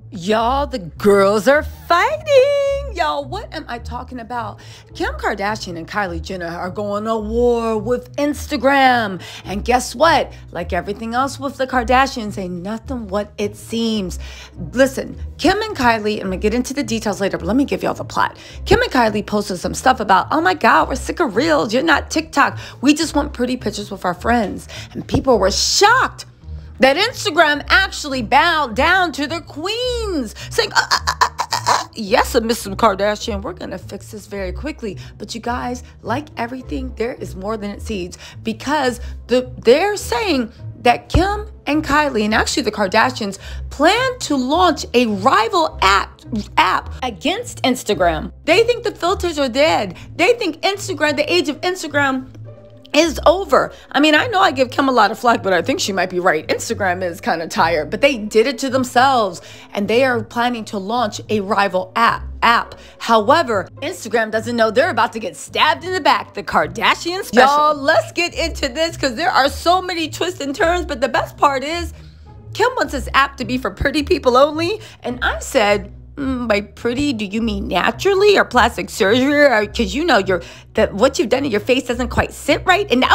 Y'all, the girls are fighting. Y'all, what am I talking about? Kim Kardashian and Kylie Jenner are going to war with Instagram. And guess what? Like everything else with the Kardashians, ain't nothing what it seems. Listen, Kim and Kylie, I'm going to get into the details later, but let me give y'all the plot. Kim and Kylie posted some stuff about, oh my God, we're sick of reels. You're not TikTok. We just want pretty pictures with our friends. And people were shocked that Instagram actually bowed down to the queens, saying, yes, Mrs. Kardashian, we're going to fix this very quickly. But you guys, like everything, there is more than it seems, because they're saying that Kim and Kylie, and actually the Kardashians, plan to launch a rival app against Instagram. They think the filters are dead. They think Instagram, the age of Instagram, is over. I mean, I know I give Kim a lot of flack, but I think she might be right. Instagram is kind of tired, but they did it to themselves, and they are planning to launch a rival app. However, Instagram doesn't know they're about to get stabbed in the back. The Kardashian special. Y'all, let's get into this because there are so many twists and turns, but the best part is Kim wants this app to be for pretty people only, and I said, by pretty, do you mean naturally or plastic surgery? Because you know what you've done in your face doesn't quite sit right. And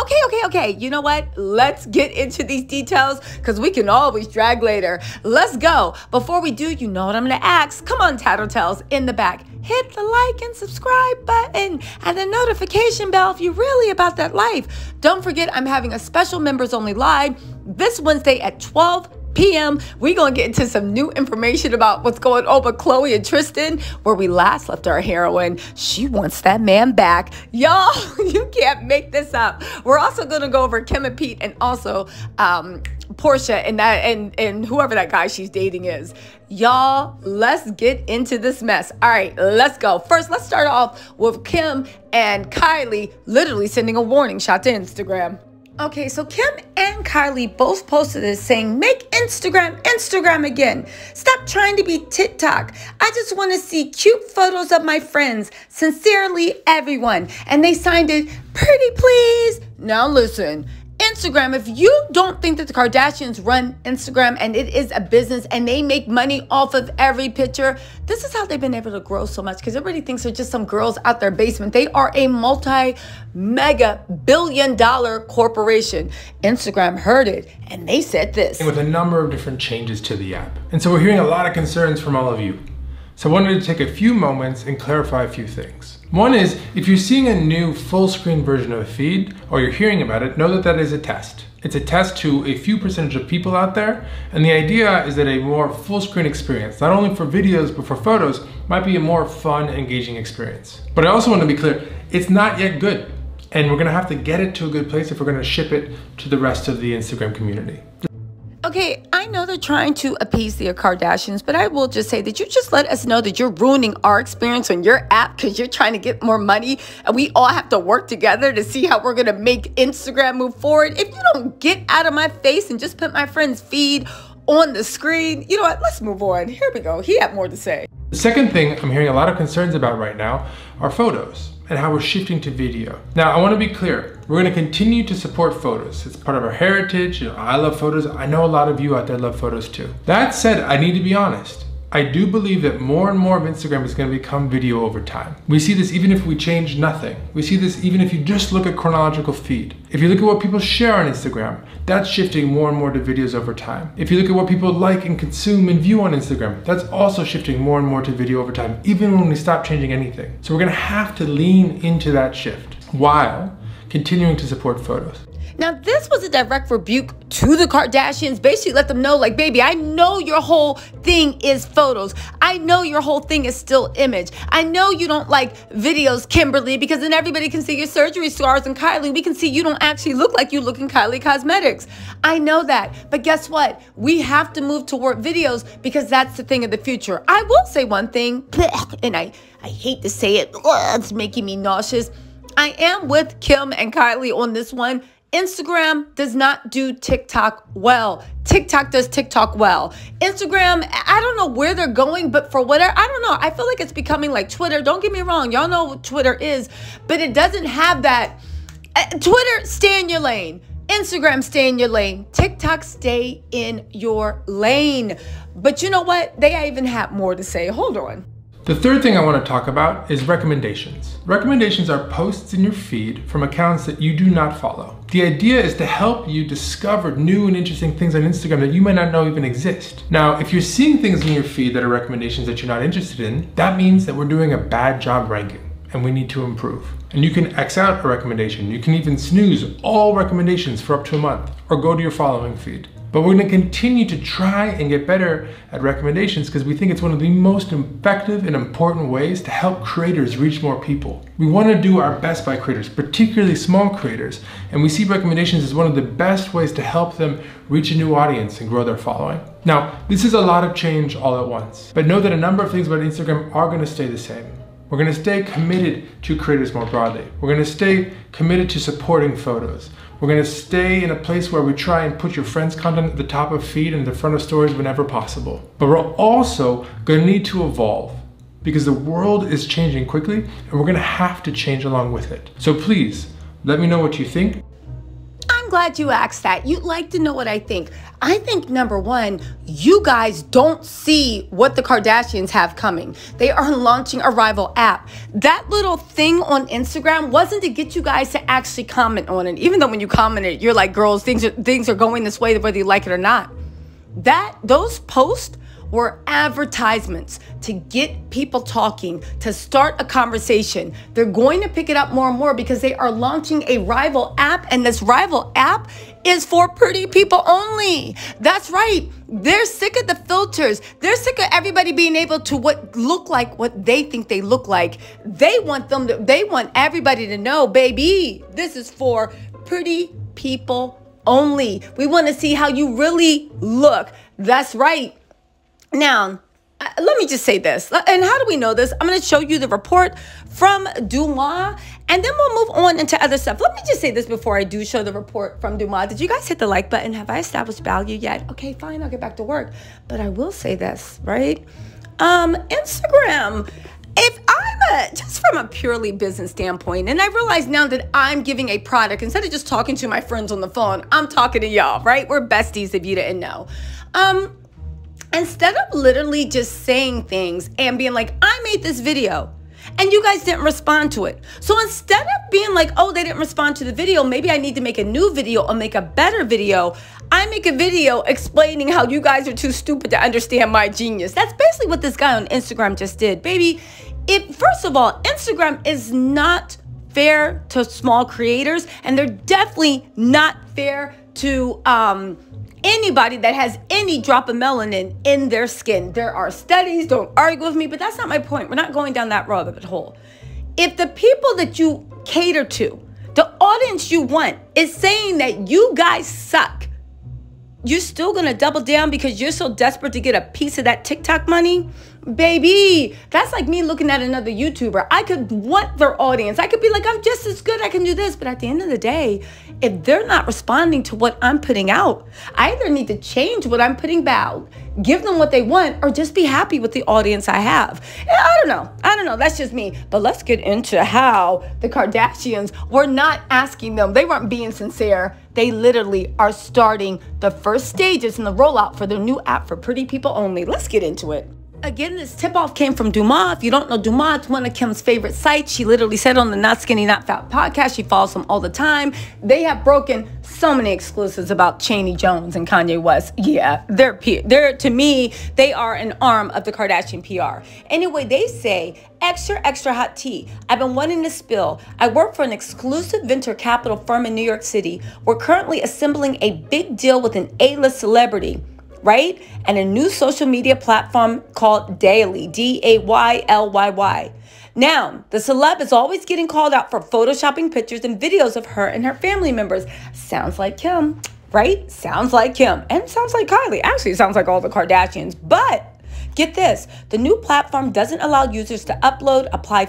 okay. You know what? Let's get into these details because we can always drag later. Let's go. Before we do, you know what I'm going to ask. Come on, Tattletales in the back. Hit the like and subscribe button and the notification bell if you're really about that life. Don't forget, I'm having a special members only live this Wednesday at 12 p.m. We're going to get into some new information about what's going on with Khloe and Tristan, where we last left our heroine. She wants that man back. Y'all, you can't make this up. We're also going to go over Kim and Pete and also Portia and whoever that guy she's dating is. Y'all, let's get into this mess. All right, let's go. First, let's start off with Kim and Kylie literally sending a warning shot to Instagram. Okay, so Kim and Kylie both posted this saying, make Instagram again. Stop trying to be TikTok. I just want to see cute photos of my friends. Sincerely, everyone. And they signed it, pretty please. Now listen, Instagram, if you don't think that the Kardashians run Instagram and it is a business and they make money off of every picture, this is how they've been able to grow so much, because everybody thinks they're just some girls out their basement. They are a multi-mega billion-dollar corporation. Instagram heard it and they said this. With a number of different changes to the app. And so we're hearing a lot of concerns from all of you. So I wanted to take a few moments and clarify a few things. One is, if you're seeing a new full screen version of a feed, or you're hearing about it, know that that is a test. It's a test to a few percentage of people out there, and the idea is that a more full screen experience, not only for videos, but for photos, might be a more fun, engaging experience. But I also want to be clear, it's not yet good, and we're gonna have to get it to a good place if we're gonna ship it to the rest of the Instagram community. Okay, I know they're trying to appease the Kardashians, but I will just say that you just let us know that you're ruining our experience on your app because you're trying to get more money, and we all have to work together to see how we're going to make Instagram move forward. If you don't get out of my face and just put my friend's feed on the screen, you know what? Let's move on. Here we go. He had more to say. The second thing I'm hearing a lot of concerns about right now are photos and how we're shifting to video. Now, I want to be clear. We're going to continue to support photos. It's part of our heritage. You know, I love photos. I know a lot of you out there love photos too. That said, I need to be honest. I do believe that more and more of Instagram is going to become video over time. We see this even if we change nothing. We see this even if you just look at chronological feed. If you look at what people share on Instagram, that's shifting more and more to videos over time. If you look at what people like and consume and view on Instagram, that's also shifting more and more to video over time, even when we stop changing anything. So we're going to have to lean into that shift while continuing to support photos. Now, this was a direct rebuke to the Kardashians. Basically let them know, like, baby, I know your whole thing is photos. I know your whole thing is still image. I know you don't like videos, Kimberly, because then everybody can see your surgery scars, and Kylie, we can see you don't actually look like you look in Kylie Cosmetics. I know that. But guess what? We have to move toward videos because that's the thing of the future. I will say one thing, and I hate to say it, it's making me nauseous. I am with Kim and Kylie on this one. Instagram does not do TikTok well. TikTok does TikTok well. Instagram, I don't know where they're going, but for whatever, I don't know. I feel like it's becoming like Twitter. Don't get me wrong. Y'all know what Twitter is, but it doesn't have that. Twitter, stay in your lane. Instagram, stay in your lane. TikTok, stay in your lane. But you know what? They even have more to say. Hold on. The third thing I want to talk about is recommendations. Recommendations are posts in your feed from accounts that you do not follow. The idea is to help you discover new and interesting things on Instagram that you might not know even exist. Now, if you're seeing things in your feed that are recommendations that you're not interested in, that means that we're doing a bad job ranking and we need to improve. And you can X out a recommendation. You can even snooze all recommendations for up to a month or go to your following feed. But we're gonna continue to try and get better at recommendations because we think it's one of the most effective and important ways to help creators reach more people. We wanna do our best by creators, particularly small creators, and we see recommendations as one of the best ways to help them reach a new audience and grow their following. Now, this is a lot of change all at once, but know that a number of things about Instagram are gonna stay the same. We're gonna stay committed to creators more broadly. We're gonna stay committed to supporting photos. We're gonna stay in a place where we try and put your friends' content at the top of feed and the front of stories whenever possible. But we're also gonna need to evolve because the world is changing quickly and we're gonna have to change along with it. So please, let me know what you think. I'm glad you asked that. You'd like to know what I think. I think number one, you guys don't see what the Kardashians have coming. They are launching a rival app. That little thing on Instagram wasn't to get you guys to actually comment on it. Even though when you commented, you're like, girls, things are going this way, whether you like it or not. Those posts were advertisements to get people talking, to start a conversation. They're going to pick it up more and more because they are launching a rival app, and this rival app is for pretty people only. That's right. They're sick of the filters. They're sick of everybody being able to look like what they think they look like. They want everybody to know, baby, this is for pretty people only. We want to see how you really look. That's right. Now, let me just say this. And how do we know this? I'm going to show you the report from Dumas, and then we'll move on into other stuff. Let me just say this before I do show the report from Dumas. Did you guys hit the like button? Have I established value yet? Okay, fine. I'll get back to work. But I will say this, right? Instagram. If I'm just from a purely business standpoint, and I realize now that I'm giving a product, instead of just talking to my friends on the phone, I'm talking to y'all, right? We're besties if you didn't know. Instead of literally just saying things and being like, I made this video and you guys didn't respond to it. So instead of being like, oh, they didn't respond to the video, maybe I need to make a new video or make a better video. I make a video explaining how you guys are too stupid to understand my genius. That's basically what this guy on Instagram just did. Baby, first of all, Instagram is not fair to small creators, and they're definitely not fair to anybody that has any drop of melanin in their skin. There are studies, don't argue with me, but that's not my point. We're not going down that rabbit hole. If the people that you cater to, the audience you want, is saying that you guys suck, you're still gonna double down because you're so desperate to get a piece of that TikTok money? Baby, that's like me looking at another YouTuber. I could want their audience. I could be like, I'm just as good, I can do this. But at the end of the day, if they're not responding to what I'm putting out, I either need to change what I'm putting out, give them what they want, or just be happy with the audience I have. And I don't know, that's just me. But let's get into how the Kardashians were not asking them. They weren't being sincere. They literally are starting the first stages in the rollout for their new app for pretty people only. Let's get into it. Again, this tip-off came from Dumas. If you don't know Dumas, it's one of Kim's favorite sites. She literally said on the Not Skinny, Not Fat podcast, she follows them all the time. They have broken so many exclusives about Chayney Jones and Kanye West. Yeah, they're to me, they are an arm of the Kardashian PR. Anyway, they say, extra, extra hot tea. I've been wanting to spill. I work for an exclusive venture capital firm in New York City. We're currently assembling a big deal with an A-list celebrity, right? And a new social media platform called Daily, Daylyy. Now, the celeb is always getting called out for photoshopping pictures and videos of her and her family members. Sounds like Kim, right? Sounds like Kim. And sounds like Kylie. Actually, it sounds like all the Kardashians. But get this, the new platform doesn't allow users to upload, apply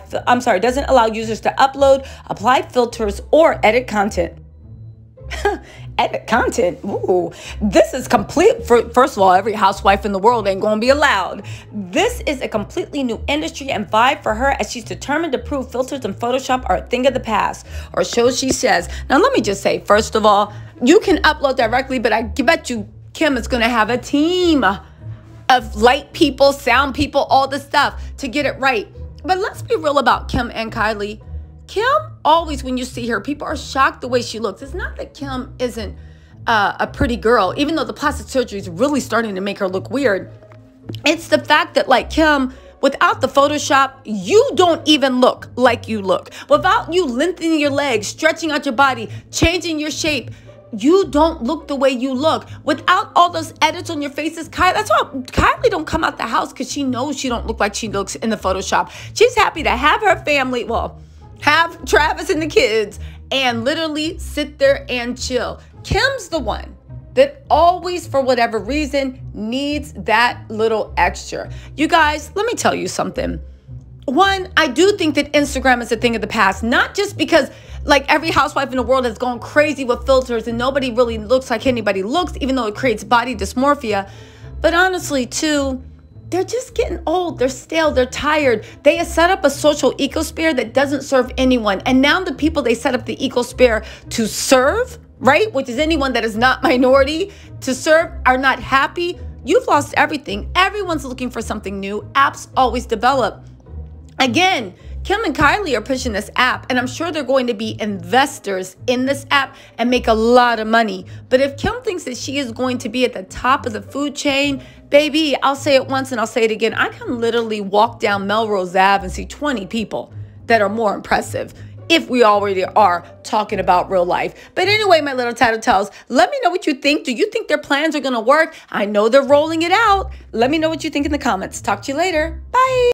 filters, or edit content. Edit content. Ooh, this is complete. First of all, every housewife in the world ain't gonna be allowed. This is a completely new industry and vibe for her, as she's determined to prove filters and Photoshop are a thing of the past, or so she says. Now, let me just say, first of all, you can upload directly, but I bet you Kim is gonna have a team of light people, sound people, all the stuff to get it right. But let's be real about Kim and Kylie. Kim, always when you see her, people are shocked the way she looks. It's not that Kim isn't a pretty girl, even though the plastic surgery is really starting to make her look weird. It's the fact that, like Kim, without the Photoshop, you don't even look like you look. Without you lengthening your legs, stretching out your body, changing your shape, you don't look the way you look. Without all those edits on your faces, that's why Kylie don't come out the house, because she knows she don't look like she looks in the Photoshop. She's happy to have her family, well, have Travis and the kids, and literally sit there and chill. Kim's the one that always, for whatever reason, needs that little extra. You guys, let me tell you something. One, I do think that Instagram is a thing of the past, not just because like every housewife in the world has gone crazy with filters and nobody really looks like anybody looks, even though it creates body dysmorphia, but honestly too, they're just getting old, they're stale, they're tired. They have set up a social ecosphere that doesn't serve anyone. And now the people they set up the ecosphere to serve, right, which is anyone that is not minority, to serve, are not happy. You've lost everything. Everyone's looking for something new. Apps always develop. Again, Kim and Kylie are pushing this app, and I'm sure they're going to be investors in this app and make a lot of money. But if Kim thinks that she is going to be at the top of the food chain, baby, I'll say it once and I'll say it again. I can literally walk down Melrose Ave and see 20 people that are more impressive, if we already are talking about real life. But anyway, my little tattletales, let me know what you think. Do you think their plans are going to work? I know they're rolling it out. Let me know what you think in the comments. Talk to you later. Bye.